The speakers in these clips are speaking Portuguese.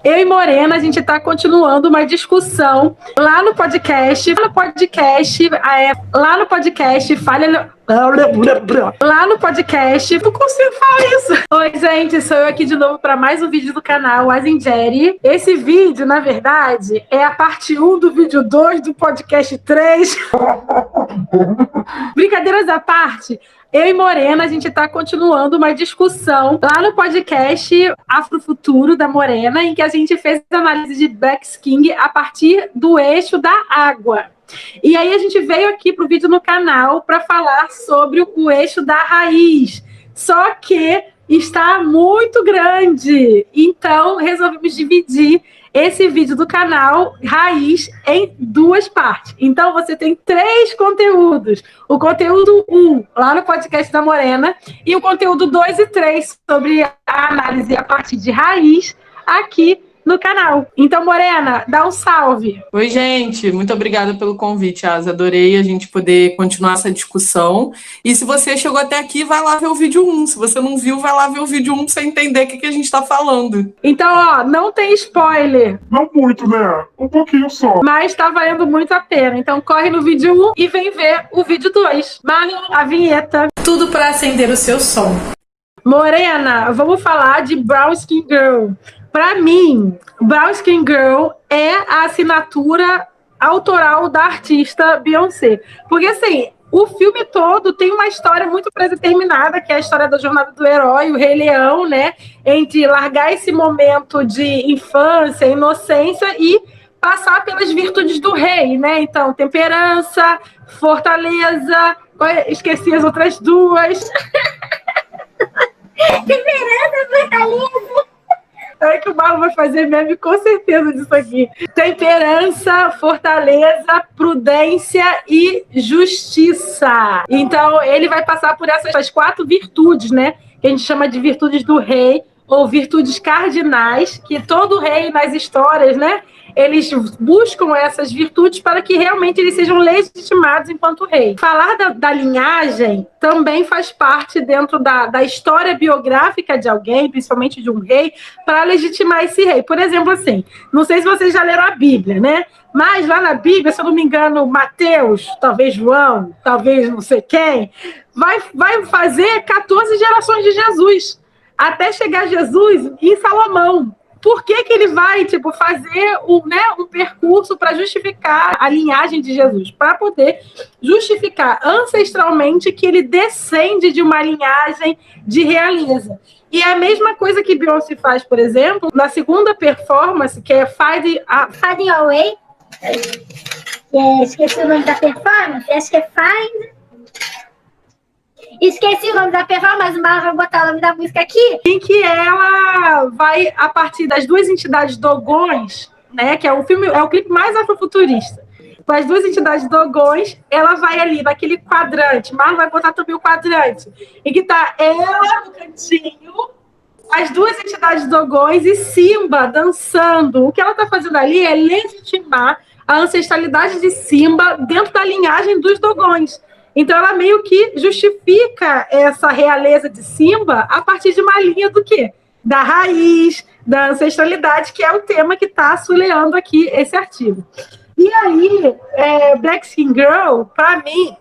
Eu e Morena, a gente está continuando uma discussão lá no podcast. Lá no podcast, falha. Lá no podcast, não consigo falar isso. Oi, gente, sou eu aqui de novo para mais um vídeo do canal Azingeri. Esse vídeo, na verdade, é a parte 1 do vídeo 2 do podcast 3. Brincadeiras à parte, eu e Morena, a gente está continuando uma discussão lá no podcast Afrofuturo da Morena, em que a gente fez a análise de Black King a partir do eixo da água. E aí a gente veio aqui para o vídeo no canal para falar sobre o eixo da raiz. Só que está muito grande. Então resolvemos dividir esse vídeo do canal Raiz em 2 partes. Então você tem 3 conteúdos. O conteúdo 1, lá no podcast da Morena, e o conteúdo 2 e 3 sobre a análise a partir de raiz aqui no canal. Então, Morena, dá um salve. Oi, gente. Muito obrigada pelo convite, Asa. Adorei a gente poder continuar essa discussão. E se você chegou até aqui, vai lá ver o vídeo 1. Se você não viu, vai lá ver o vídeo 1 pra você entender o que a gente tá falando. Então, ó, não tem spoiler. Não muito, né? Um pouquinho só. Mas tá valendo muito a pena. Então, corre no vídeo 1 e vem ver o vídeo 2. Marlon, a vinheta. Tudo para acender o seu som. Morena, vamos falar de Brown Skin Girl. Para mim, Brown Skin Girl é a assinatura autoral da artista Beyoncé. Porque, assim, o filme todo tem uma história muito predeterminada, que é a história da jornada do herói, o Rei Leão, né? Entre largar esse momento de infância, inocência e passar pelas virtudes do rei, né? Então, temperança, fortaleza, esqueci as outras 2. Temperança, fortaleza. É que o Marlon vai fazer meme com certeza disso aqui. Temperança, fortaleza, prudência e justiça. Então, ele vai passar por essas 4 virtudes, né? Que a gente chama de virtudes do rei, ou virtudes cardinais, que todo rei nas histórias, né? Eles buscam essas virtudes para que realmente eles sejam legitimados enquanto rei. Falar da linhagem também faz parte dentro da história biográfica de alguém, principalmente de um rei, para legitimar esse rei. Por exemplo, assim, não sei se vocês já leram a Bíblia, né? Mas lá na Bíblia, se eu não me engano, Mateus, talvez João, talvez não sei quem, vai fazer 14 gerações de Jesus, até chegar Jesus em Salomão. Por que ele vai fazer um percurso para justificar a linhagem de Jesus? Para poder justificar ancestralmente que ele descende de uma linhagem de realeza. E é a mesma coisa que Beyoncé faz, por exemplo, na segunda performance, que é Finding Your Way. Esqueci o nome da performance, acho que é Esqueci o nome da performance, mas vou botar o nome da música aqui. Em que ela vai, a partir das 2 entidades dogões, né, que é o clipe mais afrofuturista, com as 2 entidades dogões, ela vai ali naquele quadrante, mas vai botar também o quadrante, em que tá ela no cantinho, as 2 entidades dogões e Simba dançando. O que ela está fazendo ali é legitimar a ancestralidade de Simba dentro da linhagem dos dogões. Então, ela meio que justifica essa realeza de Simba a partir de uma linha do quê? Da raiz, da ancestralidade, que é o tema que está assoleando aqui esse artigo. E aí, Black Skin Girl, para mim,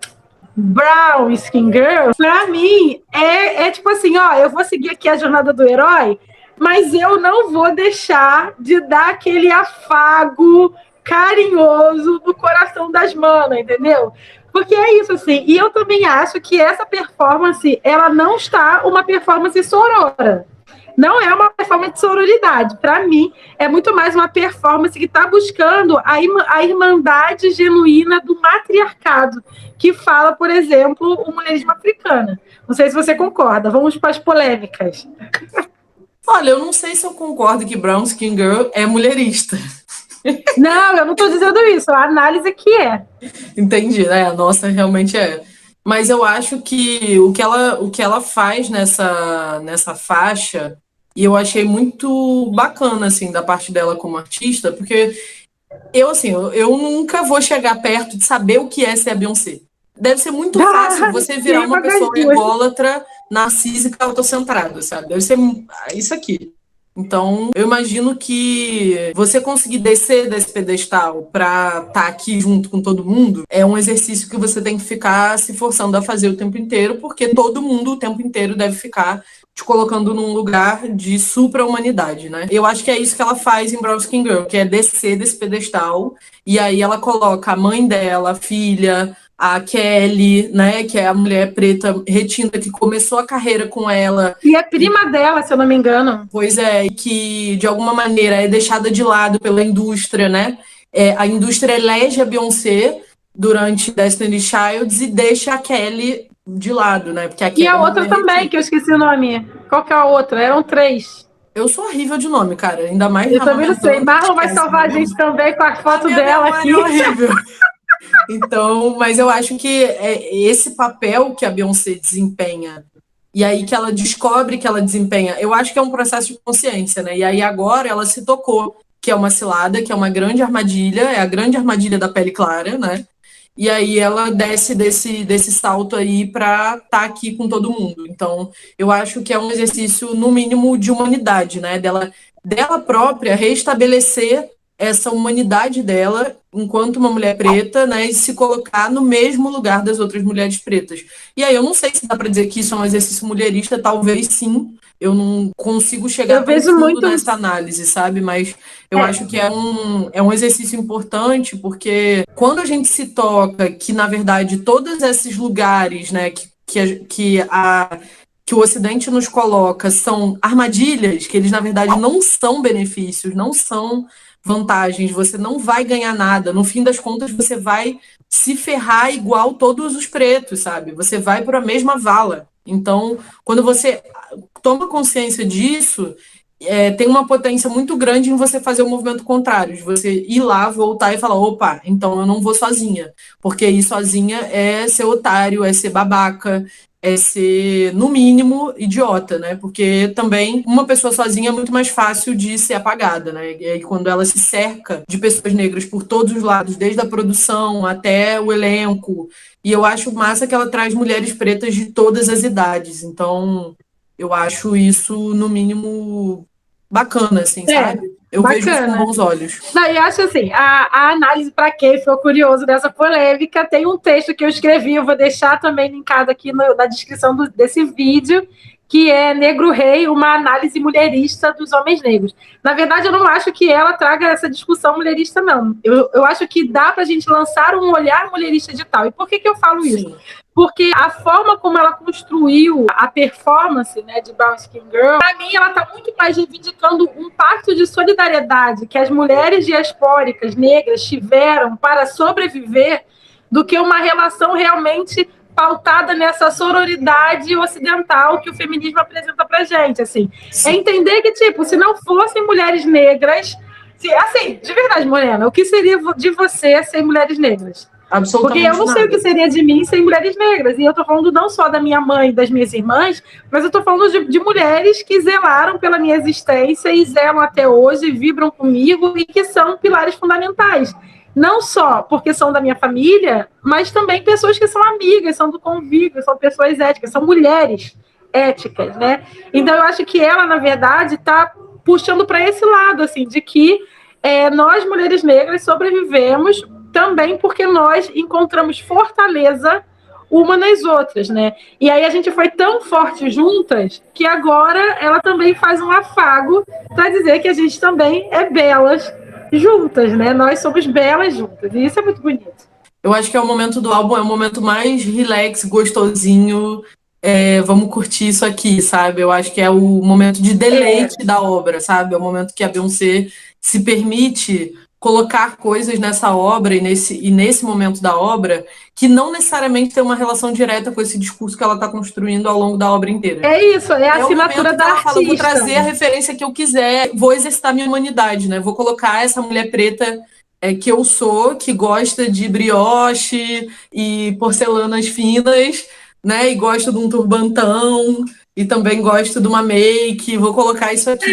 Brown Skin Girl, para mim, é tipo assim, ó, eu vou seguir aqui a jornada do herói, mas eu não vou deixar de dar aquele afago carinhoso no coração das manas, entendeu? Porque é isso, assim. E eu também acho que essa performance, ela não está uma performance sorora. Não é uma performance de sororidade. Para mim, é muito mais uma performance que está buscando a irmandade genuína do matriarcado, que fala, por exemplo, o mulherismo africano. Não sei se você concorda. Vamos para as polêmicas. Olha, eu não sei se eu concordo que Brown Skin Girl é mulherista. Não, eu não estou dizendo isso. A análise que é. Entendi, né? A nossa realmente é. Mas eu acho que o que ela faz nessa faixa, e eu achei muito bacana, assim, da parte dela como artista, porque eu nunca vou chegar perto de saber o que é ser a Beyoncé. Deve ser muito fácil você virar uma pessoa ególatra, narcísica, autocentrada, sabe? Deve ser isso aqui. Então, eu imagino que você conseguir descer desse pedestal para estar aqui junto com todo mundo é um exercício que você tem que ficar se forçando a fazer o tempo inteiro, porque todo mundo o tempo inteiro deve ficar te colocando num lugar de supra-humanidade, né? Eu acho que é isso que ela faz em Brown Skin Girl, que é descer desse pedestal, e aí ela coloca a mãe dela, a filha, a Kelly, né, que é a mulher preta retinta que começou a carreira com ela. E é prima dela, se eu não me engano. Pois é, que de alguma maneira é deixada de lado pela indústria, né? A indústria elege a Beyoncé durante Destiny's Child e deixa a Kelly de lado, né? Porque a Kelly E é a uma outra mulher também, retinta. que eu esqueci o nome. Qual que é a outra? Eram 3. Eu sou horrível de nome, cara. Ainda mais Eu também não sei. amamentando. Marlon vai Esquece salvar a meu nome. gente também com a A foto minha dela memória aqui. é horrível. Então, mas eu acho que é esse papel que a Beyoncé desempenha, e aí que ela descobre que ela desempenha, eu acho que é um processo de consciência, né? E aí agora ela se tocou que é uma cilada, que é uma grande armadilha, é a grande armadilha da pele clara, né? E aí ela desce desse salto aí para estar aqui com todo mundo. Então, eu acho que é um exercício, no mínimo, de humanidade, né? Dela própria restabelecer essa humanidade dela enquanto uma mulher preta, né? E se colocar no mesmo lugar das outras mulheres pretas. E aí eu não sei se dá para dizer que isso é um exercício mulherista, talvez sim. Eu não consigo chegar Eu tão vejo fundo muito. nessa análise, sabe? Mas eu acho que é um exercício importante, porque quando a gente se toca que, na verdade, todos esses lugares, né, que o Ocidente nos coloca são armadilhas, que eles, na verdade, não são benefícios, não são vantagens, você não vai ganhar nada. No fim das contas, você vai se ferrar igual todos os pretos, sabe? Você vai para a mesma vala. Então, quando você toma consciência disso, tem uma potência muito grande em você fazer o movimento contrário, de você ir lá, voltar e falar, opa, então eu não vou sozinha, porque ir sozinha é ser otário, é ser babaca, é ser, no mínimo, idiota, né? Porque também uma pessoa sozinha é muito mais fácil de ser apagada, né? E aí quando ela se cerca de pessoas negras por todos os lados, desde a produção até o elenco, e eu acho massa que ela traz mulheres pretas de todas as idades, então eu acho isso, no mínimo, bacana, assim, sabe? Eu vejo isso com Bacana. bons olhos. Daí acho assim, a análise para quem ficou curioso dessa polêmica, tem um texto que eu escrevi, eu vou deixar também linkado aqui na descrição desse vídeo, que é Negro Rei, uma análise mulherista dos homens negros. Na verdade, eu não acho que ela traga essa discussão mulherista, não. Eu acho que dá para a gente lançar um olhar mulherista de tal. E por que eu falo isso? Sim. Porque a forma como ela construiu a performance, né, de Brown Skin Girl, para mim ela está muito mais reivindicando um pacto de solidariedade que as mulheres diaspóricas negras tiveram para sobreviver do que uma relação realmente pautada nessa sororidade ocidental que o feminismo apresenta pra gente, assim. Sim. É entender que, tipo, se não fossem mulheres negras, assim, de verdade, Morena, o que seria de você sem mulheres negras? Absolutamente Porque eu não sei o que nada. seria de mim sem mulheres negras. E eu tô falando não só da minha mãe e das minhas irmãs, mas eu tô falando de mulheres que zelaram pela minha existência e zelam até hoje, vibram comigo e que são pilares fundamentais. Não só porque são da minha família, mas também pessoas que são amigas, são do convívio, são pessoas éticas, são mulheres éticas, né? Então eu acho que ela, na verdade, está puxando para esse lado, assim, de que nós, mulheres negras, sobrevivemos também porque nós encontramos fortaleza uma nas outras, né? E aí a gente foi tão forte juntas que agora ela também faz um afago para dizer que a gente também é belas juntas, né? Nós somos belas juntas. E isso é muito bonito. Eu acho que é o momento do álbum, é o momento mais relax, gostosinho. Vamos curtir isso aqui, sabe? Eu acho que é o momento de deleite da obra, sabe? É o momento que a Beyoncé se permite colocar coisas nessa obra e nesse momento da obra que não necessariamente tem uma relação direta com esse discurso que ela está construindo ao longo da obra inteira. É isso, é a É o assinatura momento que da ela fala, vou artista. trazer a referência que eu quiser, vou exercitar minha humanidade, né? Vou colocar essa mulher preta que eu sou, que gosta de brioche e porcelanas finas, né? E gosto de um turbantão, e também gosto de uma make. Vou colocar isso aqui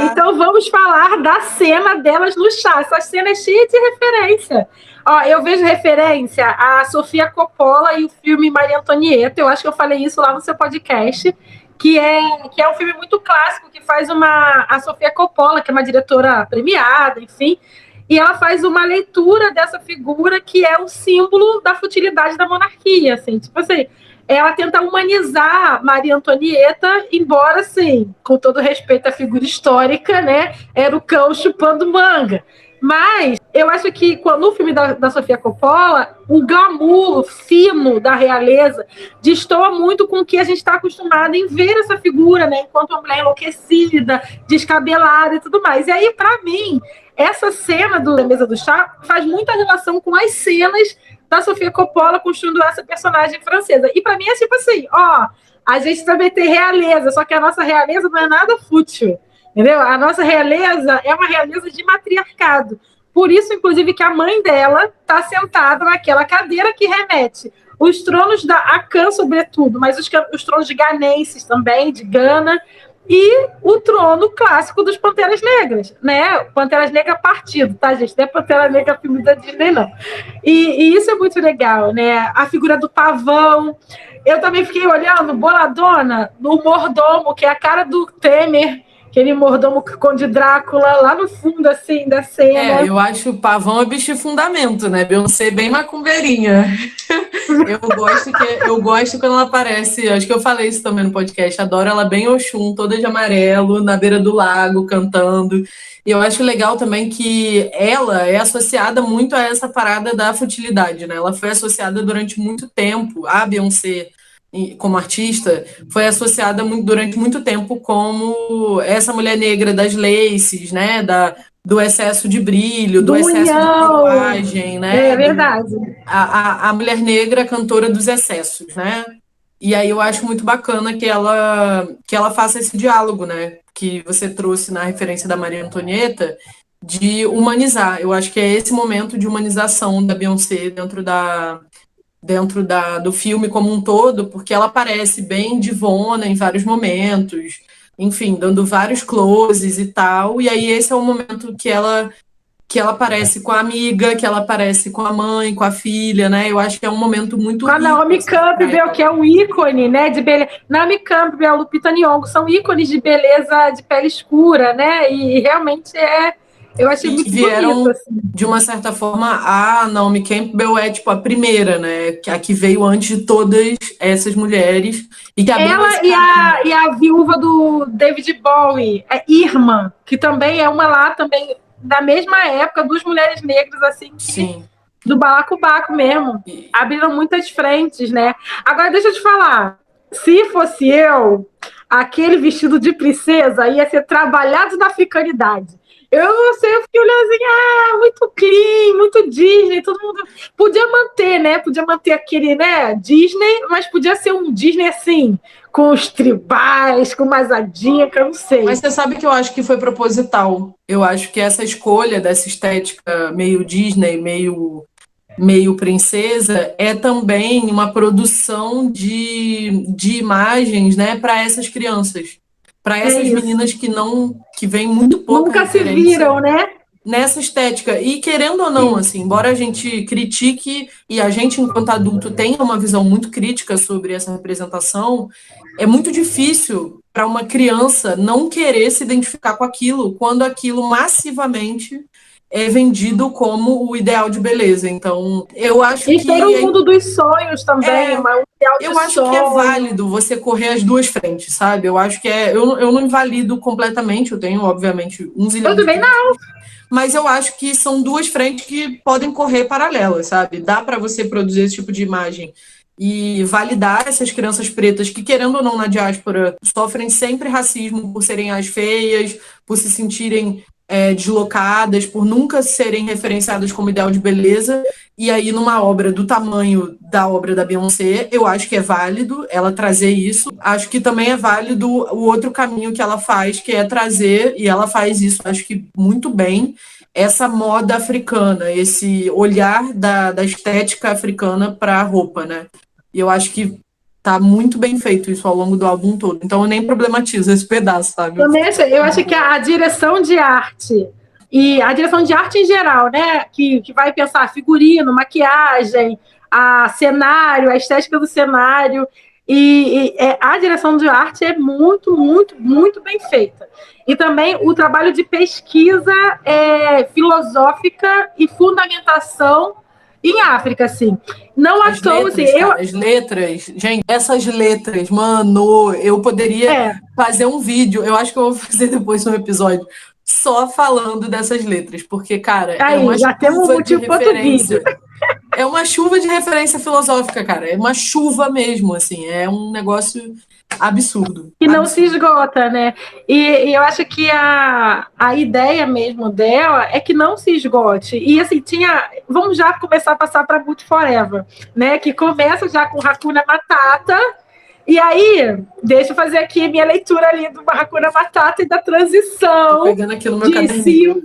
Então vamos falar da cena delas no chá. Essa cena é cheia de referência. Ó, eu vejo referência a Sofia Coppola e o filme Maria Antonieta. Eu acho que eu falei isso lá no seu podcast, que é um filme muito clássico, que faz a Sofia Coppola, que é uma diretora premiada, enfim, e ela faz uma leitura dessa figura que é o símbolo da futilidade da monarquia, assim, tipo assim, ela tenta humanizar Maria Antonieta, embora, assim, com todo respeito à figura histórica, né, era o cão chupando manga. Mas eu acho que no filme da Sofia Coppola, o glamour fino da realeza destoa muito com o que a gente está acostumado em ver essa figura, né, enquanto uma mulher enlouquecida, descabelada e tudo mais. E aí, para mim, essa cena da mesa do chá faz muita relação com as cenas da Sofia Coppola construindo essa personagem francesa. E para mim é tipo assim, ó, a gente também tem realeza, só que a nossa realeza não é nada fútil, entendeu? A nossa realeza é uma realeza de matriarcado. Por isso, inclusive, que a mãe dela está sentada naquela cadeira que remete os tronos da Akan, sobretudo, mas os tronos de ganenses também, de Gana, e o trono clássico dos Panteras Negras, né? Panteras Negras partido, tá, gente? Não é Pantera Negra filme da Disney, não. E isso é muito legal, né? A figura do pavão. Eu também fiquei olhando, boladona, no mordomo, que é a cara do Temer, aquele mordomo Conde Drácula, lá no fundo, assim, da cena. Eu acho o pavão é bicho de fundamento, né? Beyoncé bem macumbeirinha. Eu gosto quando ela aparece, acho que eu falei isso também no podcast, adoro ela bem Oxum, toda de amarelo, na beira do lago, cantando. E eu acho legal também que ela é associada muito a essa parada da futilidade, né? Ela foi associada durante muito tempo, a Beyoncé, como artista, foi associada durante muito tempo como essa mulher negra das laces, né? Do excesso de brilho, do excesso de tatuagem, né? É verdade. A mulher negra cantora dos excessos, né? E aí eu acho muito bacana que ela faça esse diálogo, né? Que você trouxe na referência da Maria Antonieta, de humanizar. Eu acho que é esse momento de humanização da Beyoncé do filme como um todo, porque ela aparece bem divona em vários momentos, enfim, dando vários closes e tal. E aí esse é o momento que ela aparece com a amiga, que ela aparece com a mãe, com a filha, né? Eu acho que é um momento muito Com a rico, Naomi assim, Campbell, que é um ícone, né, de beleza. Naomi Campbell e a Lupita Nyong'o são ícones de beleza de pele escura, né? E realmente eu achei e muito vieram, bonito, assim. de uma certa forma, a Naomi Campbell é tipo a primeira, né? A que veio antes de todas essas mulheres e que abriu esse Ela caminho. e a viúva do David Bowie, a Irma, que também é uma lá também da mesma época, duas mulheres negras, assim, Sim. do balacobaco mesmo. Abriram muitas frentes, né? Agora, deixa eu te falar. Se fosse eu, aquele vestido de princesa ia ser trabalhado na africanidade. Eu não sei, eu fiquei olhando assim, muito clean, muito Disney, todo mundo podia manter, né? Podia manter aquele, né, Disney, mas podia ser um Disney assim, com os tribais, com mais a dica, não sei. Mas você sabe que eu acho que foi proposital. Eu acho que essa escolha dessa estética meio Disney, meio princesa, é também uma produção de imagens, né, para essas crianças, para essas isso. meninas que vêm muito pouca Nunca se referência viram, né? nessa estética. E querendo ou não, assim, embora a gente critique e a gente, enquanto adulto, tenha uma visão muito crítica sobre essa representação, é muito difícil para uma criança não querer se identificar com aquilo quando aquilo massivamente é vendido como o ideal de beleza. Então, eu acho E que ter o mundo dos sonhos também, um ideal de eu acho que é sonho. válido você correr as duas frentes, sabe? Eu acho que eu não invalido completamente, eu tenho, obviamente, um zilhão Eu de também não. mas eu acho que são duas frentes que podem correr paralelas, sabe? Dá para você produzir esse tipo de imagem e validar essas crianças pretas que, querendo ou não, na diáspora, sofrem sempre racismo por serem as feias, por se sentirem deslocadas, por nunca serem referenciadas como ideal de beleza. E aí, numa obra do tamanho da obra da Beyoncé, eu acho que é válido ela trazer isso. Acho que também é válido o outro caminho que ela faz, que é trazer, e ela faz isso, acho que muito bem, essa moda africana, esse olhar da estética africana para a roupa, né? E eu acho que tá muito bem feito isso ao longo do álbum todo. Então eu nem problematizo esse pedaço, sabe? Também eu acho que a direção de arte e a direção de arte em geral, né, que vai pensar figurino, maquiagem, a cenário, a estética do cenário, A direção de arte é muito, muito, muito bem feita. E também o trabalho de pesquisa filosófica e fundamentação em África, assim. Não à toa, assim, as letras, gente, essas letras, mano, eu poderia fazer um vídeo, eu acho que eu vou fazer depois um episódio só falando dessas letras, porque, cara, é uma já temos um motivo para outro vídeo. É uma chuva de referência filosófica, cara, é uma chuva mesmo, assim, é um negócio absurdo. Que não se esgota, né? E eu acho que a ideia mesmo dela é que não se esgote. E assim, vamos já começar a passar para Boot Forever, né? Que começa já com Hakuna Matata. E aí, deixa eu fazer aqui minha leitura ali do Hakuna Matata e da transição. Tô pegando aqui no meu caderninho.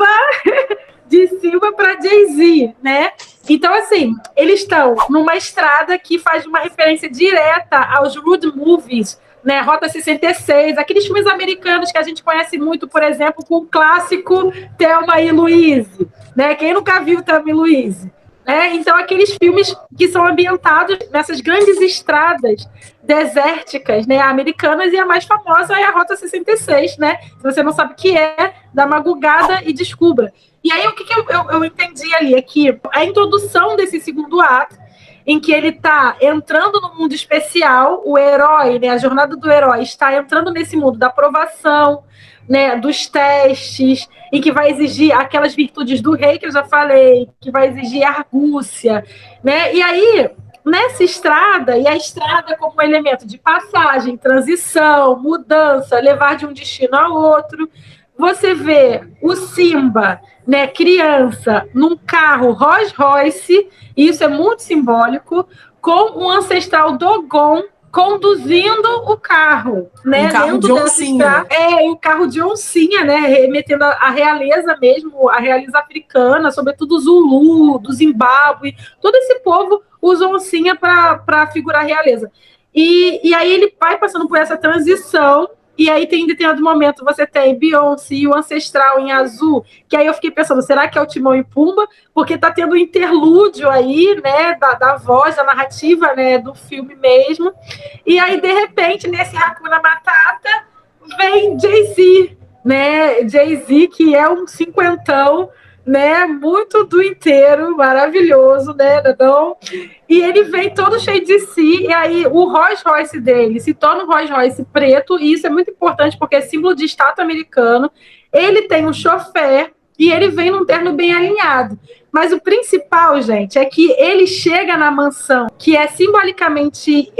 De Simba para Jay-Z, né? Então, assim, eles estão numa estrada que faz uma referência direta aos road movies, né, Rota 66, aqueles filmes americanos que a gente conhece muito, por exemplo, com o clássico Thelma e Louise, né? Quem nunca viu Thelma e Louise? Né? Então, aqueles filmes que são ambientados nessas grandes estradas desérticas, né, americanas, e a mais famosa é a Rota 66, né? Se você não sabe o que é, dá uma gugada e descubra. E aí, o que eu entendi ali é que a introdução desse segundo ato, em que ele está entrando no mundo especial, o herói, né, a jornada do herói está entrando nesse mundo da aprovação, né, dos testes, em que vai exigir aquelas virtudes do rei que eu já falei, que vai exigir argúcia, né? E aí, nessa estrada, e a estrada como elemento de passagem, transição, mudança, levar de um destino a outro, você vê o Simba, né, criança, num carro Rolls Royce, e isso é muito simbólico, com um ancestral Dogon conduzindo o carro, né? Um carro de oncinha. Um carro de oncinha, né? Remetendo a realeza mesmo, a realeza africana, sobretudo o Zulu, do Zimbábue, todo esse povo usa oncinha para figurar a realeza. E aí ele vai passando por essa transição. E aí tem em determinado momento você tem Beyoncé e o Ancestral em azul, que aí eu fiquei pensando, será que é o Timão e Pumba? Porque tá tendo um interlúdio aí, né, da voz, da narrativa, né, do filme mesmo. E aí, de repente, nesse Hakuna Matata, vem Jay-Z, né, Jay-Z, que é um cinquentão, né, muito do inteiro, maravilhoso, né, não? E ele vem todo cheio de si, e aí o Rolls Royce dele se torna um Rolls Royce preto, e isso é muito importante porque é símbolo de status americano. Ele tem um chofer e ele vem num terno bem alinhado. Mas o principal, gente, é que ele chega na mansão, que é simbolicamente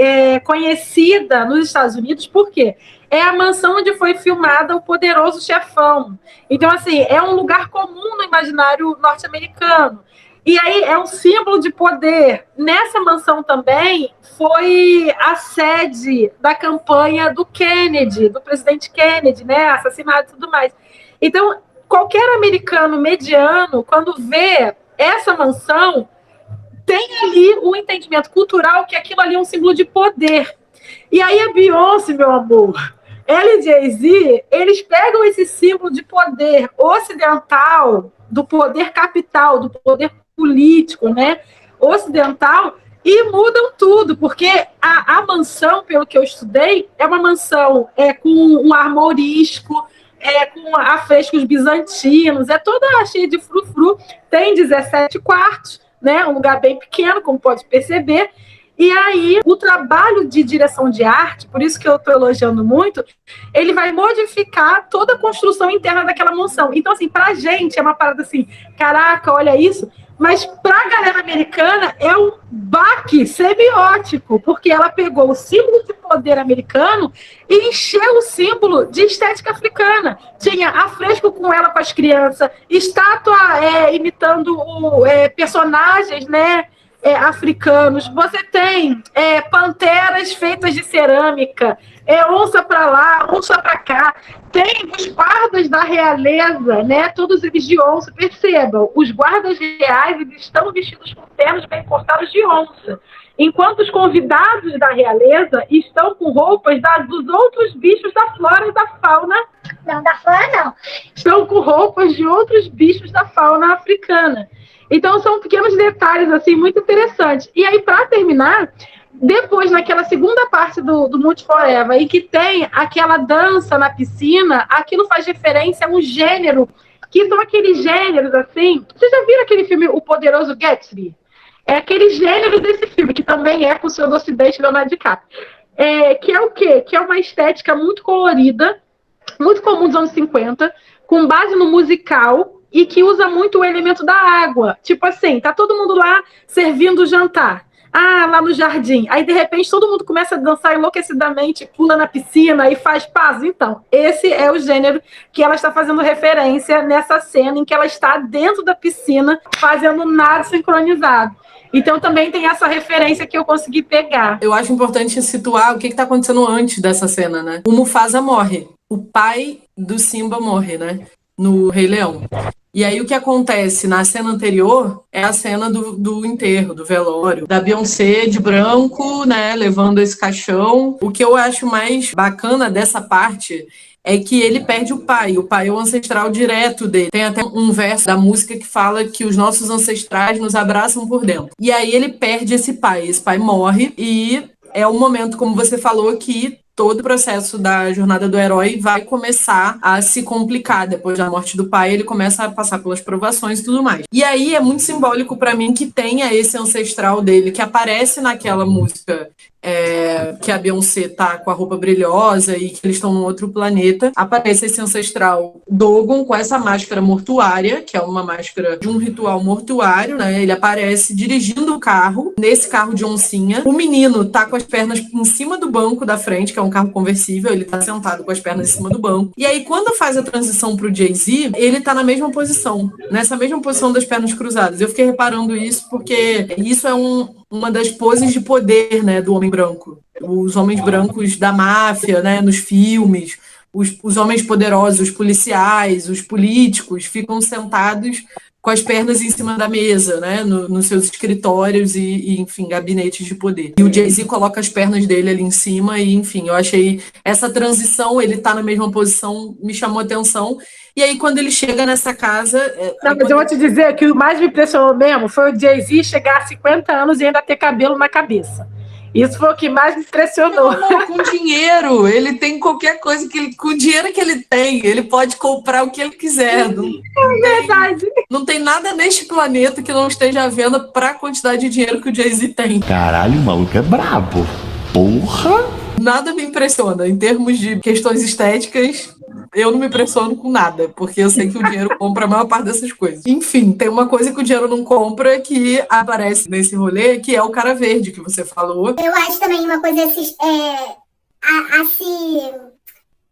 conhecida nos Estados Unidos, por quê? É a mansão onde foi filmada O Poderoso Chefão. Então, assim, é um lugar comum no imaginário norte-americano. E aí é um símbolo de poder. Nessa mansão também foi a sede da campanha do Kennedy, do presidente Kennedy, né? Assassinado e tudo mais. Então, qualquer americano mediano, quando vê essa mansão, tem ali o entendimento cultural que aquilo ali é um símbolo de poder. E aí a Beyoncé, meu amor, ela e Jay-Z, eles pegam esse símbolo de poder ocidental, do poder capital, do poder político, né, ocidental, e mudam tudo, porque a mansão, pelo que eu estudei, é uma mansão com um ar mourisco, com afrescos bizantinos, é toda cheia de frufru, tem 17 quartos, né, um lugar bem pequeno, como pode perceber. E aí, o trabalho de direção de arte, por isso que eu estou elogiando muito, ele vai modificar toda a construção interna daquela mansão. Então, assim, para a gente é uma parada assim, caraca, olha isso, mas para a galera americana é um baque semiótico, porque ela pegou o símbolo de poder americano e encheu o símbolo de estética africana. Tinha afresco com ela com as crianças, estátua imitando personagens, né? Africanos, você tem panteras feitas de cerâmica, onça para lá, onça para cá, tem os guardas da realeza, né? Todos eles de onça, percebam, os guardas reais eles estão vestidos com ternos bem cortados de onça, enquanto os convidados da realeza estão com roupas dos outros bichos da flora e da fauna. Não, da flora não. Estão com roupas de outros bichos da fauna africana. Então, são pequenos detalhes, assim, muito interessantes. E aí, para terminar, Depois, naquela segunda parte do Multi Forever, e que tem aquela dança na piscina, aquilo faz referência a um gênero, que são aqueles gêneros, assim... Vocês já viram aquele filme O Poderoso Gatsby? É aquele gênero desse filme, que também é com o Senhor do Ocidente, Leonardo DiCaprio. Que é o quê? Que é uma estética muito colorida, muito comum dos anos 50, com base no musical, e que usa muito o elemento da água. Tipo assim, tá todo mundo lá servindo o jantar. Lá no jardim. Aí, de repente, todo mundo começa a dançar enlouquecidamente, pula na piscina e faz paz. Então, esse é o gênero que ela está fazendo referência nessa cena em que ela está dentro da piscina fazendo nada sincronizado. Então, também tem essa referência que eu consegui pegar. Eu acho importante situar o que está acontecendo antes dessa cena, né? O Mufasa morre. O pai do Simba morre, né? No Rei Leão. E aí o que acontece na cena anterior é a cena do enterro, do velório, da Beyoncé de branco, né, levando esse caixão. O que eu acho mais bacana dessa parte é que ele perde o pai. O pai é o ancestral direto dele. Tem até um verso da música que fala que os nossos ancestrais nos abraçam por dentro. E aí ele perde esse pai. Esse pai morre e é o momento, como você falou, que todo o processo da jornada do herói vai começar a se complicar. Depois da morte do pai, ele começa a passar pelas provações e tudo mais. E aí é muito simbólico para mim que tenha esse ancestral dele, que aparece naquela música que a Beyoncé tá com a roupa brilhosa e que eles estão num outro planeta. Aparece esse ancestral Dogon com essa máscara mortuária, que é uma máscara de um ritual mortuário, né? Ele aparece dirigindo o carro, nesse carro de oncinha. O menino tá com as pernas em cima do banco da frente, que é um carro conversível, ele tá sentado com as pernas em cima do banco. E aí, quando faz a transição pro Jay-Z, ele tá na mesma posição, nessa mesma posição das pernas cruzadas. Eu fiquei reparando isso porque isso é uma das poses de poder, né, do homem branco. Os homens brancos da máfia, né, nos filmes, os homens poderosos, os policiais, os políticos ficam sentados com as pernas em cima da mesa, né, nos seus escritórios e, enfim, gabinetes de poder. E o Jay-Z coloca as pernas dele ali em cima e, enfim, eu achei essa transição, ele tá na mesma posição, me chamou a atenção. E aí, quando ele chega nessa casa... Não, mas eu vou te dizer que o mais me impressionou mesmo foi o Jay-Z chegar a 50 anos e ainda ter cabelo na cabeça. Isso foi o que mais me impressionou. Não, com dinheiro, ele tem qualquer coisa com o dinheiro que ele tem, ele pode comprar o que ele quiser. Verdade. Não tem nada neste planeta que não esteja à venda para a quantidade de dinheiro que o Jay-Z tem. Caralho, o maluco é brabo. Porra! Nada me impressiona. Em termos de questões estéticas, eu não me impressiono com nada, porque eu sei que o dinheiro compra a maior parte dessas coisas. Enfim, tem uma coisa que o dinheiro não compra que aparece nesse rolê, que é o cara verde que você falou. Eu acho também uma coisa assim,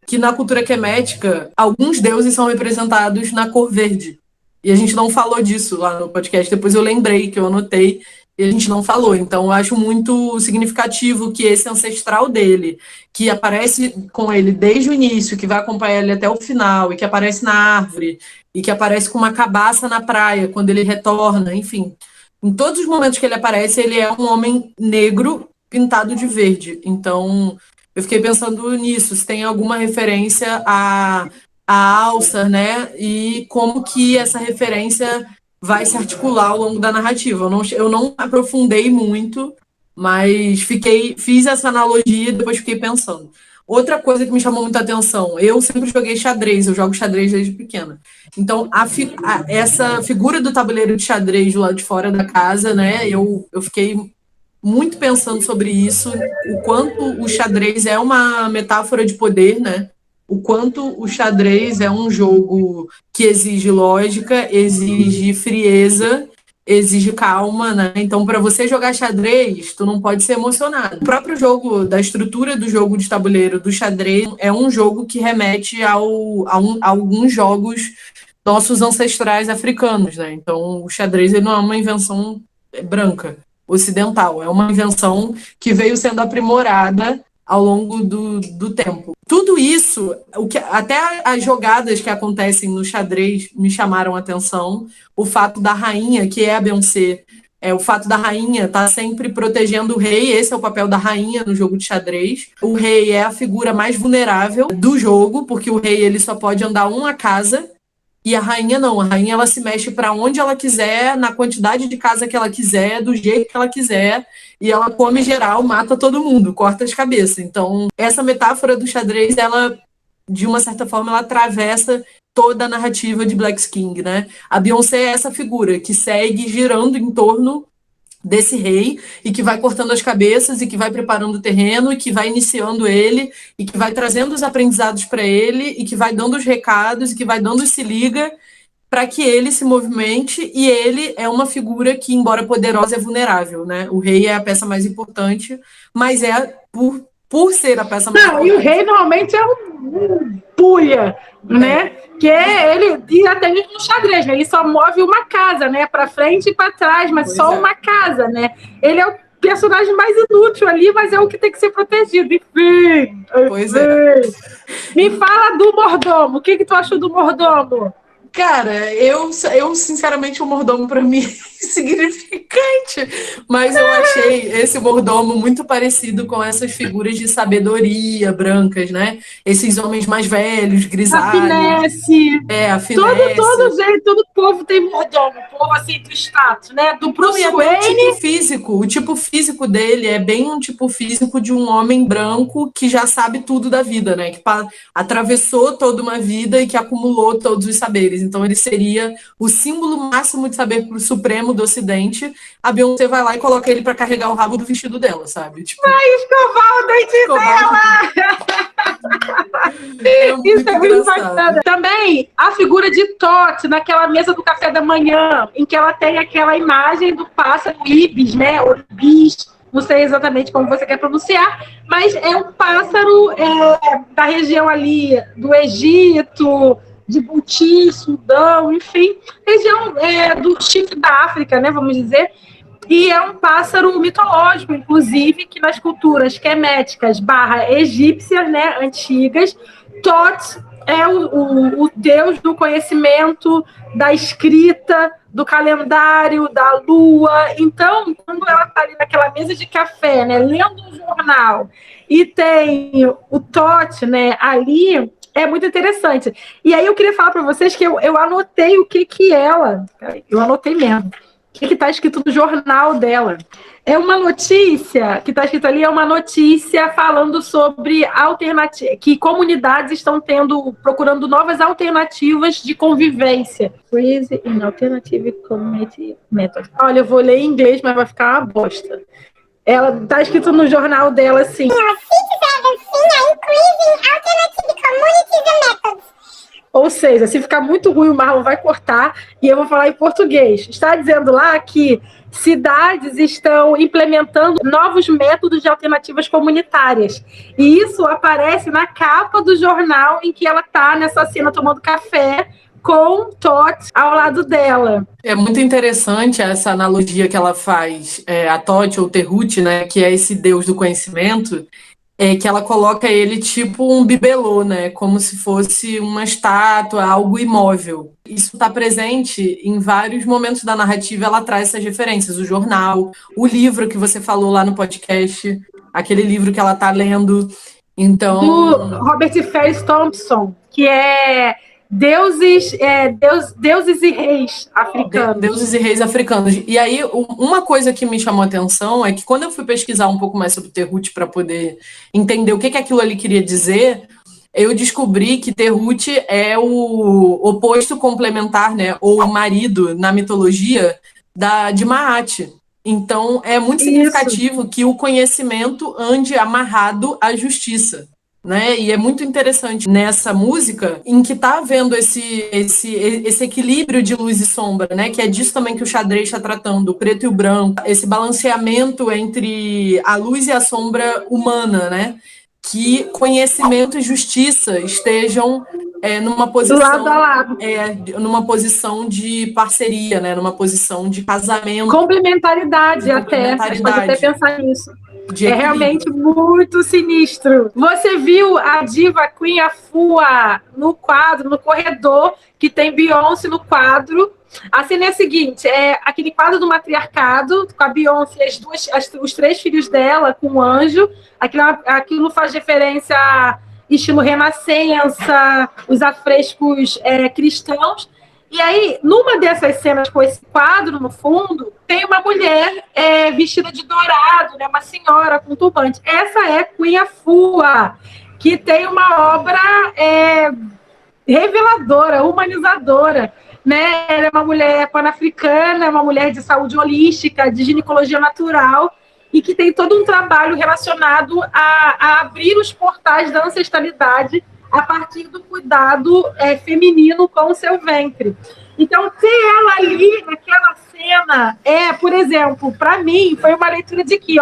que na cultura quemética, alguns deuses são representados na cor verde. E a gente não falou disso lá no podcast. Depois eu lembrei que eu anotei e a gente não falou. Então eu acho muito significativo que esse ancestral dele, que aparece com ele desde o início, que vai acompanhar ele até o final, e que aparece na árvore, e que aparece com uma cabaça na praia quando ele retorna, enfim. Em todos os momentos que ele aparece, ele é um homem negro pintado de verde. Então eu fiquei pensando nisso, se tem alguma referência a Alça, né? E como que essa referência vai se articular ao longo da narrativa. Eu não aprofundei muito, mas fiz essa analogia e depois fiquei pensando. Outra coisa que me chamou muita atenção, eu sempre joguei xadrez, eu jogo xadrez desde pequena. Então, essa figura do tabuleiro de xadrez do lado de fora da casa, né? Eu fiquei muito pensando sobre isso, o quanto o xadrez é uma metáfora de poder, né? O quanto o xadrez é um jogo que exige lógica, exige frieza, exige calma, né? Então, para você jogar xadrez, tu não pode ser emocionado. O próprio jogo, da estrutura do jogo de tabuleiro do xadrez, é um jogo que remete a alguns jogos nossos ancestrais africanos, né? Então, o xadrez ele não é uma invenção branca, ocidental, é uma invenção que veio sendo aprimorada ao longo do tempo. Tudo isso, até as jogadas que acontecem no xadrez me chamaram a atenção. O fato da rainha, que é a Beyoncé, o fato da rainha estar sempre protegendo o rei, esse é o papel da rainha no jogo de xadrez. O rei é a figura mais vulnerável do jogo, porque o rei ele só pode andar uma casa, E a rainha não, a rainha ela se mexe para onde ela quiser, na quantidade de casa que ela quiser, do jeito que ela quiser, e ela come geral, mata todo mundo, corta as cabeças. Então, essa metáfora do xadrez, ela, de uma certa forma, ela atravessa toda a narrativa de Black King, né? A Beyoncé é essa figura que segue girando em torno desse rei e que vai cortando as cabeças e que vai preparando o terreno e que vai iniciando ele e que vai trazendo os aprendizados para ele e que vai dando os recados e que vai dando se liga para que ele se movimente, e ele é uma figura que, embora poderosa, é vulnerável, né? O rei é a peça mais importante, mas é por ser a peça mais importante. E o rei normalmente é um pulha, né? Que é ele, e até mesmo no xadrez, né? Ele só move uma casa, né? Para frente e para trás, mas só uma casa, né? Ele é o personagem mais inútil ali, mas é o que tem que ser protegido. Enfim. Me fala do mordomo. O que tu achou do mordomo? Cara, eu sinceramente, o mordomo para mim é insignificante, mas eu achei esse mordomo muito parecido com essas figuras de sabedoria brancas, né? Esses homens mais velhos, grisalhos. A finesse. A finesse. Todo povo tem mordomo, o povo assim do status, né? Do Bruce Wayne. O tipo físico dele é bem um tipo físico de um homem branco que já sabe tudo da vida, né? Que atravessou toda uma vida e que acumulou todos os saberes. Então ele seria o símbolo máximo de saber supremo do Ocidente. A Beyoncé vai lá e coloca ele para carregar o rabo do vestido dela, sabe? Tipo, vai escovar o dente dela! Isso é muito bacana. Também a figura de Totti naquela mesa do café da manhã, em que ela tem aquela imagem do pássaro ibis, né? O ibis, não sei exatamente como você quer pronunciar, mas é um pássaro da região ali do Egito, de Buti, Sudão, enfim, região do chifre da África, né, vamos dizer, e é um pássaro mitológico, inclusive, que nas culturas queméticas / egípcias, né, antigas, Thoth é o deus do conhecimento, da escrita, do calendário, da lua. Então, quando ela está ali naquela mesa de café, né, lendo um jornal, e tem o Thoth, né, ali, é muito interessante. E aí eu queria falar para vocês que eu anotei o que ela... Eu anotei mesmo. O que está escrito no jornal dela. É uma notícia, que está escrito ali, é uma notícia falando sobre que comunidades estão procurando novas alternativas de convivência. Freeze in Alternative Community Method. Olha, eu vou ler em inglês, mas vai ficar uma bosta. Ela está escrito no jornal dela assim... Ou seja, se ficar muito ruim, o Marlon vai cortar e eu vou falar em português. Está dizendo lá que cidades estão implementando novos métodos de alternativas comunitárias. E isso aparece na capa do jornal em que ela está nessa cena tomando café com Thoth ao lado dela. É muito interessante essa analogia que ela faz, a Thoth ou Tehut, né, que é esse deus do conhecimento, que ela coloca ele tipo um bibelô, né? Como se fosse uma estátua, algo imóvel. Isso está presente em vários momentos da narrativa, ela traz essas referências. O jornal, o livro que você falou lá no podcast, aquele livro que ela está lendo. Então... Do Robert Ferris Thompson, que é Deuses e Reis Africanos. Deuses e Reis Africanos. E aí, uma coisa que me chamou a atenção é que quando eu fui pesquisar um pouco mais sobre Tehut para poder entender o que aquilo ali queria dizer, eu descobri que Tehut é o oposto complementar, né, ou o marido na mitologia de Maat. Então, é muito significativo que o conhecimento ande amarrado à justiça. Né? E é muito interessante nessa música em que está havendo esse equilíbrio de luz e sombra, né? Que é disso também que o xadrez está tratando, o preto e o branco, esse balanceamento entre a luz e a sombra humana, né? Que conhecimento e justiça estejam numa posição lado a lado. Numa posição de parceria, né? Numa posição de casamento. Complementaridade até. Pode até pensar nisso. É realmente muito sinistro. Você viu a diva Queen Afua no quadro, no corredor, que tem Beyoncé no quadro. A cena é a seguinte, é aquele quadro do matriarcado, com a Beyoncé e os 3 filhos dela, com o anjo. Aquilo faz referência a estilo renascença, os afrescos cristãos. E aí, numa dessas cenas com esse quadro no fundo, tem uma mulher vestida de dourado, né, uma senhora com turbante. Essa é Queen Afua, que tem uma obra reveladora, humanizadora. Né? Ela é uma mulher pan-africana, uma mulher de saúde holística, de ginecologia natural, e que tem todo um trabalho relacionado a abrir os portais da ancestralidade a partir do cuidado feminino com o seu ventre. Então, ter ela ali naquela cena por exemplo, para mim, foi uma leitura de que,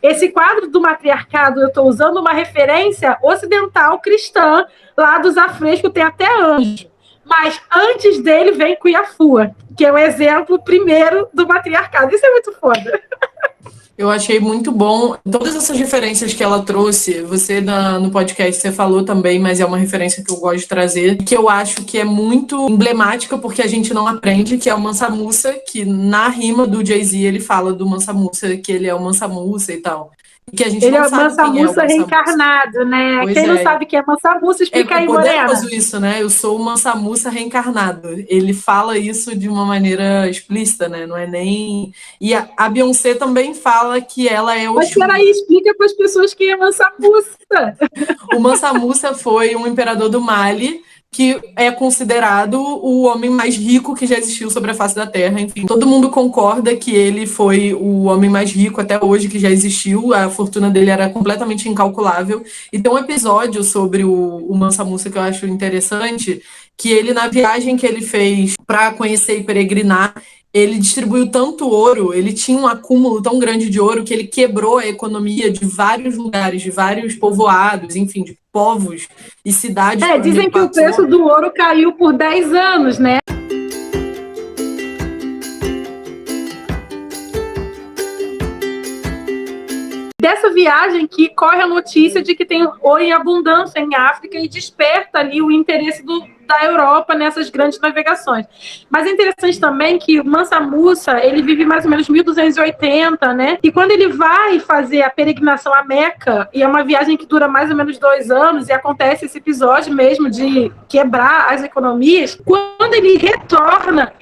esse quadro do matriarcado, eu estou usando uma referência ocidental cristã, lá dos afrescos, tem até anjo. Mas antes dele vem Queen Afua, que é o exemplo primeiro do matriarcado. Isso é muito foda. Eu achei muito bom. Todas essas referências que ela trouxe, você no podcast você falou também, mas é uma referência que eu gosto de trazer, que eu acho que é muito emblemática porque a gente não aprende, que é o Mansa Musa, que na rima do Jay-Z ele fala do Mansa Musa, que ele é o Mansa Musa e tal. Que a gente ele não é o sabe Mansa quem Musa é o reencarnado, né? Pois Quem não sabe quem é Mansa Musa, explica aí, Morena. É poderoso isso, né? Eu sou o Mansa Musa reencarnado. Ele fala isso de uma maneira explícita, né? Não é nem... E a Beyoncé também fala que ela é o... Mas peraí, explica para as pessoas quem é Mansa Musa. O Mansa Musa foi um imperador do Mali, que é considerado o homem mais rico que já existiu sobre a face da Terra. Enfim, todo mundo concorda que ele foi o homem mais rico até hoje que já existiu. A fortuna dele era completamente incalculável. E tem um episódio sobre o Mansa Musa que eu acho interessante, que ele, na viagem que ele fez para conhecer e peregrinar, ele distribuiu tanto ouro, ele tinha um acúmulo tão grande de ouro que ele quebrou a economia de vários lugares, de vários povoados, enfim, de povos e cidades. Dizem que o preço do ouro caiu por 10 anos, né? Dessa viagem que corre a notícia de que tem ouro em abundância em África e desperta ali o interesse da Europa nessas grandes navegações. Mas é interessante também que o Mansa Musa, ele vive mais ou menos 1280, né? E quando ele vai fazer a peregrinação a Meca, e é uma viagem que dura mais ou menos 2 anos, e acontece esse episódio mesmo de quebrar as economias, quando ele retorna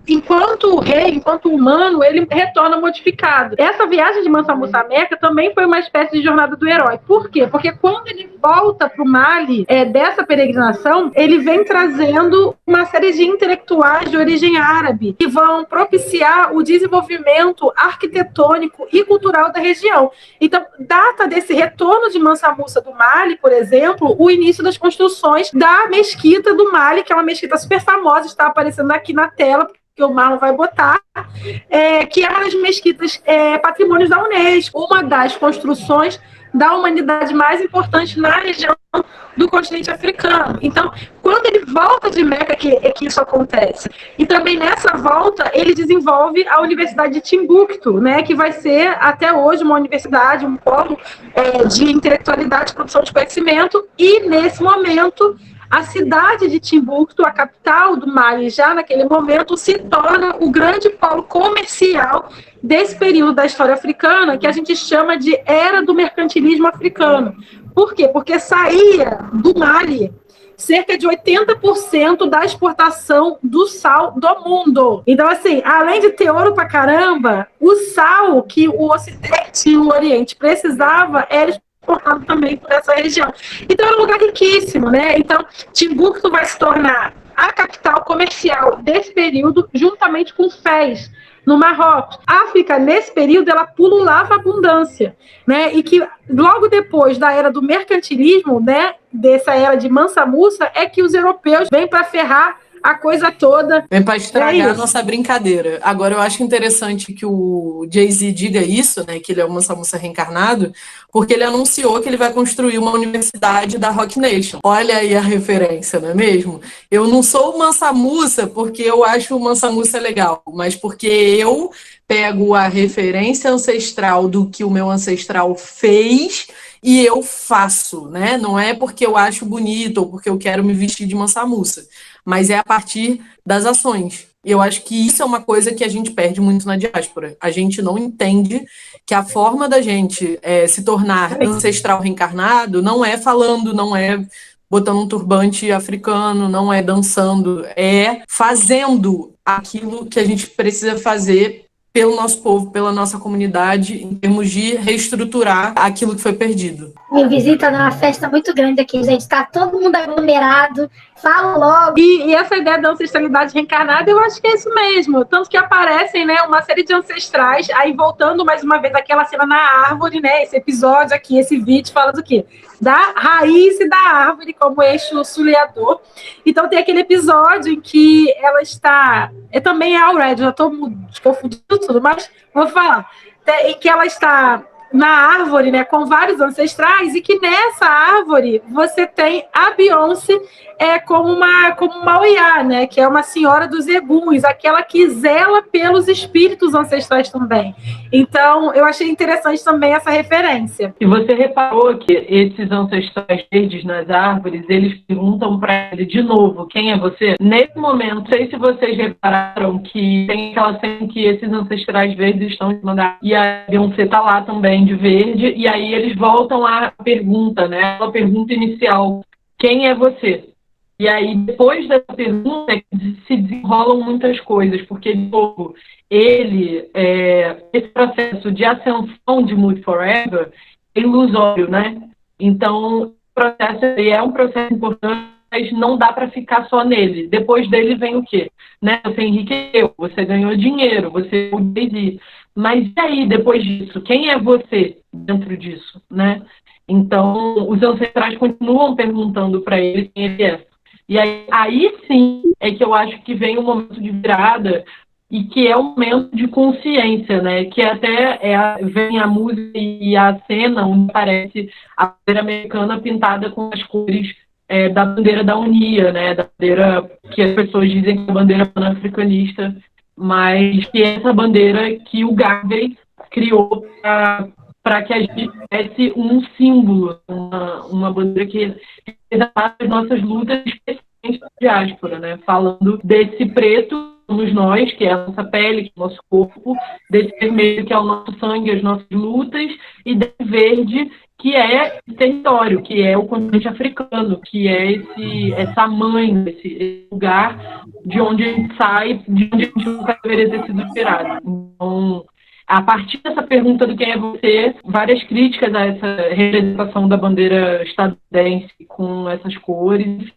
enquanto rei, enquanto humano, ele retorna modificado. Essa viagem de Mansa Musa a Meca também foi uma espécie de jornada do herói. Por quê? Porque quando ele volta para o Mali, dessa peregrinação, ele vem trazendo uma série de intelectuais de origem árabe que vão propiciar o desenvolvimento arquitetônico e cultural da região. Então, data desse retorno de Mansa Musa do Mali, por exemplo, o início das construções da Mesquita do Mali, que é uma mesquita super famosa, está aparecendo aqui na tela, que o Marlon vai botar, que é uma das mesquitas patrimônios da Unesco, uma das construções da humanidade mais importante na região do continente africano. Então, quando ele volta de Meca, que isso acontece. E também nessa volta, ele desenvolve a Universidade de Timbuktu, né, que vai ser, até hoje, uma universidade, um polo de intelectualidade e produção de conhecimento, e, nesse momento, a cidade de Timbuktu, a capital do Mali, já naquele momento, se torna o grande polo comercial desse período da história africana, que a gente chama de Era do Mercantilismo Africano. Por quê? Porque saía do Mali cerca de 80% da exportação do sal do mundo. Então, assim, além de ter ouro pra caramba, o sal que o Ocidente e o Oriente precisava era exportado também por essa região. Então, era um lugar riquíssimo, né? Então, Timbuktu vai se tornar a capital comercial desse período, juntamente com Fez, no Marrocos. A África, nesse período, ela pululava a abundância, né? E que logo depois da era do mercantilismo, né, dessa era de Mansa Musa, é que os europeus vêm para ferrar a coisa toda. Vem para estragar a nossa brincadeira. Agora, eu acho interessante que o Jay-Z diga isso, né, que ele é o Mansa Musa reencarnado, porque ele anunciou que ele vai construir uma universidade da Rock Nation. Olha aí a referência, não é mesmo? Eu não sou o Mansa Musa porque eu acho o Mansa Musa legal, mas porque eu pego a referência ancestral do que o meu ancestral fez e eu faço, né? Não é porque eu acho bonito ou porque eu quero me vestir de Mansa Musa, mas é a partir das ações. E eu acho que isso é uma coisa que a gente perde muito na diáspora. A gente não entende que a forma da gente se tornar ancestral reencarnado não é falando, não é botando um turbante africano, não é dançando, é fazendo aquilo que a gente precisa fazer pelo nosso povo, pela nossa comunidade, em termos de reestruturar aquilo que foi perdido. Me visita numa festa muito grande aqui, gente. Tá todo mundo aglomerado. Fala logo. E essa ideia da ancestralidade reencarnada, eu acho que é isso mesmo. Tanto que aparecem, né, uma série de ancestrais, aí voltando mais uma vez aquela cena na árvore, né, esse episódio aqui, esse vídeo fala do quê? Da raiz da árvore como eixo sulhador. Então tem aquele episódio em que ela está... também é a Red, já estou confundindo tudo, mas vou falar. Em que ela está na árvore, né, com vários ancestrais, e que nessa árvore você tem a Beyoncé como uma Oiá, né, que é uma senhora dos eguns, aquela que zela pelos espíritos ancestrais também. Então, eu achei interessante também essa referência. E você reparou que esses ancestrais verdes nas árvores, eles perguntam para ele de novo, quem é você? Nesse momento, não sei se vocês repararam que tem aquela cena que esses ancestrais verdes estão em cima da... E a Beyoncé tá lá também, de verde, e aí eles voltam à pergunta, né? A pergunta inicial, quem é você? E aí, depois dessa pergunta, se desenrolam muitas coisas, porque, de novo, esse processo de ascensão de Mood Forever é ilusório, né? Então, o processo é um processo importante, mas não dá para ficar só nele. Depois dele vem o quê? Né? Você enriqueceu, você ganhou dinheiro, você fez. Mas e aí, depois disso, quem é você dentro disso, né? Então, os ancestrais continuam perguntando para ele quem ele é. E aí sim é que eu acho que vem um momento de virada e que é um momento de consciência, né? Que até vem a música e a cena onde aparece a bandeira americana pintada com as cores da bandeira da Unia, né? Da bandeira que as pessoas dizem que é a bandeira pan-africanista, mas que é essa bandeira que o Garvey criou para que a gente tivesse um símbolo, uma bandeira que representa as nossas lutas, especialmente na diáspora, né? Falando desse preto, somos nós, que é a nossa pele, que é o nosso corpo, desse vermelho, que é o nosso sangue, as nossas lutas, e desse verde, que é o território, que é o continente africano, que é essa mãe, esse lugar de onde a gente sai, de onde a gente não deveria ter sido tirado. Então, a partir dessa pergunta do quem é você, várias críticas a essa representação da bandeira estadunidense com essas cores,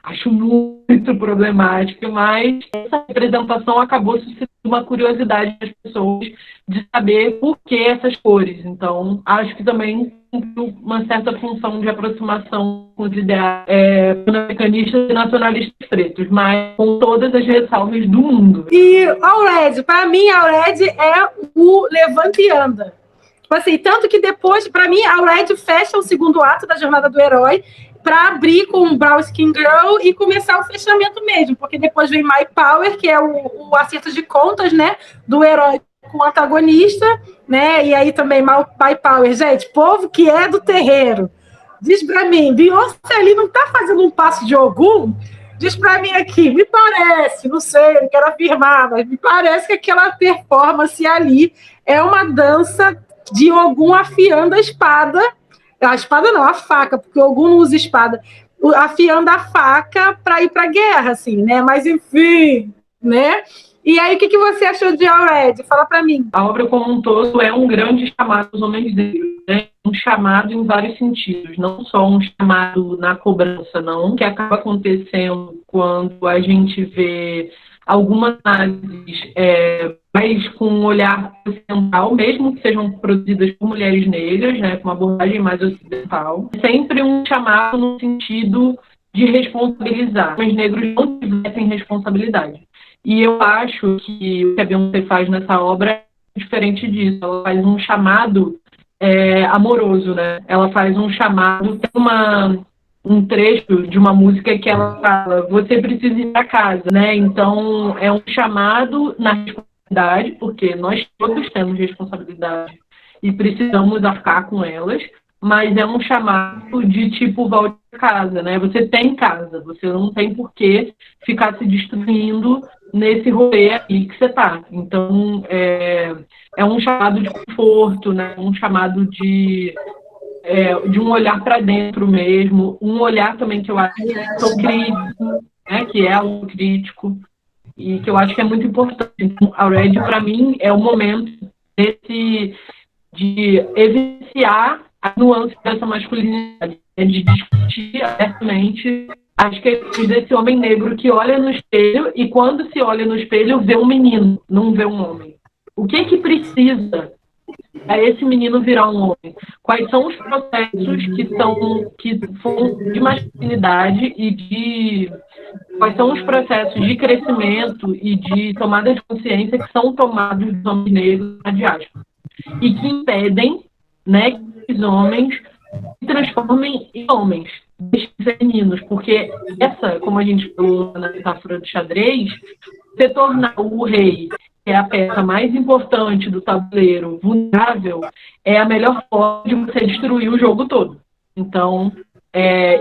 acho muito problemática, mas essa representação acabou suscitando uma curiosidade das pessoas de saber por que essas cores. Então, acho que também cumpriu uma certa função de aproximação com os ideais pan-africanistas e nacionalistas pretos, mas com todas as ressalvas do mundo. E Aured, para mim, Aured é o Levanta e Anda. Tipo assim, tanto que depois, para mim, Aured fecha o segundo ato da jornada do herói para abrir com o Brown Skin Girl e começar o fechamento mesmo, porque depois vem My Power, que é o acerto de contas, né, do herói com o antagonista, né, e aí também My Power, gente, povo que é do terreiro, diz para mim, Beyoncé ali não tá fazendo um passo de Ogum? Diz para mim aqui, me parece, não sei, não quero afirmar, mas me parece que aquela performance ali é uma dança de Ogum afiando a espada não, a faca, porque o Ogum não usa espada, afiando a faca para ir para a guerra, assim, né? Mas enfim, né? E aí, o que você achou de Aured? Fala para mim. A obra como um todo é um grande chamado aos homens negros, né? Um chamado em vários sentidos, não só um chamado na cobrança, não, que acaba acontecendo quando a gente vê algumas análises mais com um olhar ocidental, mesmo que sejam produzidas por mulheres negras, né, com uma abordagem mais ocidental, sempre um chamado no sentido de responsabilizar. Os negros não tivessem responsabilidade. E eu acho que o que a Beyoncé faz nessa obra é diferente disso. Ela faz um chamado amoroso, né? Ela faz um chamado, tem um trecho de uma música que ela fala, você precisa ir para casa, né? Então, é um chamado na responsabilidade, porque nós todos temos responsabilidade e precisamos arcar com elas, mas é um chamado de tipo, volte para casa, né? Você tem casa, você não tem por que ficar se destruindo nesse rolê aí que você tá. Então, é um chamado de conforto, né? Um chamado de de um olhar para dentro mesmo, um olhar também que eu acho que é crítico, né, que é autocrítico, e que eu acho que é muito importante. Então, a Red, para mim, é o momento de evidenciar a nuance dessa masculinidade, de discutir abertamente as questões desse homem negro que olha no espelho e, quando se olha no espelho, vê um menino, não vê um homem. O que precisa para esse menino virar um homem? Quais são os processos que são de masculinidade e quais são os processos de crescimento e de tomada de consciência que são tomados dos homens negros na diáspora e que impedem, né, que os homens se transformem em homens, deixem de ser meninos, porque como a gente falou na metáfora do xadrez, se tornar o rei, que é a peça mais importante do tabuleiro, vulnerável, é a melhor forma de você destruir o jogo todo. Então,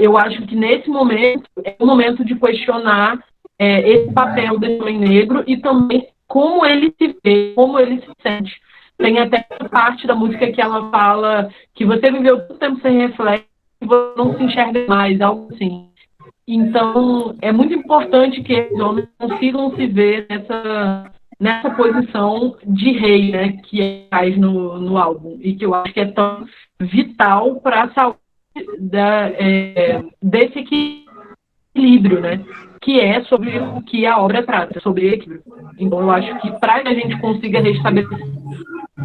eu acho que nesse momento é o momento de questionar esse papel desse homem negro e também como ele se vê, como ele se sente. Tem até parte da música que ela fala que você viveu todo tempo sem reflexo e você não se enxerga mais, algo assim. Então, é muito importante que os homens consigam se ver nessa posição de rei, né, que faz no álbum, e que eu acho que é tão vital para a saúde desse equilíbrio, né, que é sobre o que a obra trata, sobre equilíbrio. Então, eu acho que para que a gente consiga restabelecer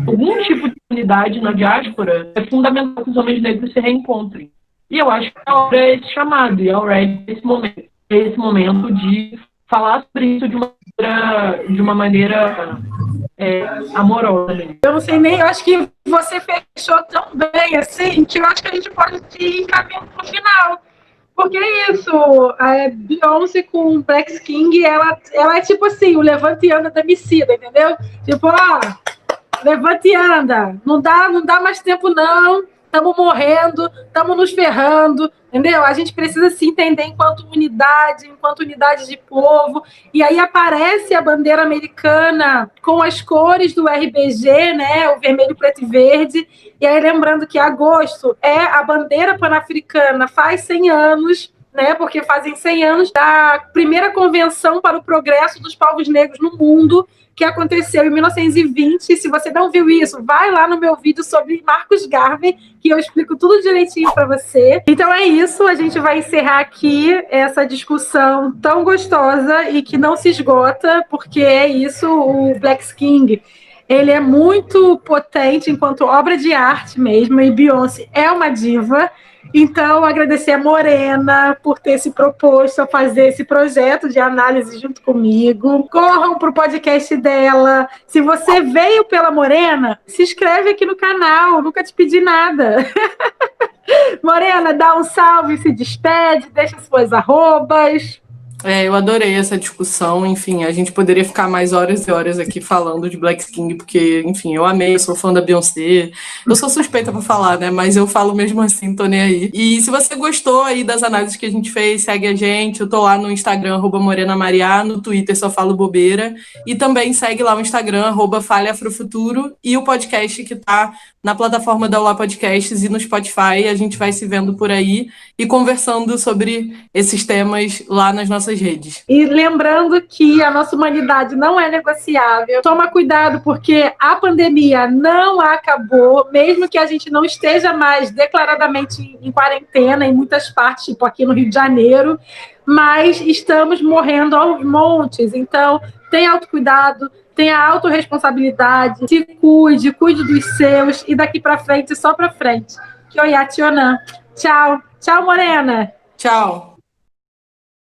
algum tipo de unidade na diáspora, é fundamental que os homens negros se reencontrem. E eu acho que a obra é esse chamado, e a Red é esse momento de falar sobre isso de uma maneira amorosa. Eu não sei nem, eu acho que você fechou tão bem assim, que eu acho que a gente pode ir encaminhando pro final. Porque é isso, a Beyoncé com Black King, ela é tipo assim, o levante e anda da Emicida, entendeu? Tipo, levante e anda, não dá mais tempo não, estamos morrendo, estamos nos ferrando, entendeu? A gente precisa se entender enquanto unidade de povo, e aí aparece a bandeira americana com as cores do RBG, né, o vermelho, preto e verde, e aí lembrando que agosto é a bandeira pan-africana, faz 100 anos, né, porque fazem 100 anos da primeira convenção para o progresso dos povos negros no mundo, que aconteceu em 1920. Se você não viu isso, vai lá no meu vídeo sobre Marcus Garvey, que eu explico tudo direitinho para você. Então é isso, a gente vai encerrar aqui essa discussão tão gostosa e que não se esgota, porque é isso, o Black King, ele é muito potente enquanto obra de arte mesmo, e Beyoncé é uma diva. Então, agradecer a Morena por ter se proposto a fazer esse projeto de análise junto comigo. Corram para o podcast dela. Se você veio pela Morena, se inscreve aqui no canal. Nunca te pedi nada. Morena, dá um salve, se despede, deixa suas arrobas. Eu adorei essa discussão, enfim, a gente poderia ficar mais horas e horas aqui falando de Black King, porque, enfim, eu amei, eu sou fã da Beyoncé, eu sou suspeita pra falar, né, mas eu falo mesmo assim, tô nem aí. E se você gostou aí das análises que a gente fez, segue a gente, eu tô lá no Instagram, @morenamariá, no Twitter só falo bobeira, e também segue lá o Instagram, @faleafrofuturo, e o podcast que tá na plataforma da Olá Podcasts e no Spotify, a gente vai se vendo por aí e conversando sobre esses temas lá nas nossas redes. E lembrando que a nossa humanidade não é negociável. Toma cuidado, porque a pandemia não acabou, mesmo que a gente não esteja mais declaradamente em quarentena em muitas partes, tipo aqui no Rio de Janeiro, mas estamos morrendo aos montes. Então, tenha autocuidado, tenha autorresponsabilidade, se cuide dos seus, e daqui para frente, só para frente. Kyoya Tionan. Tchau. Tchau, Morena. Tchau.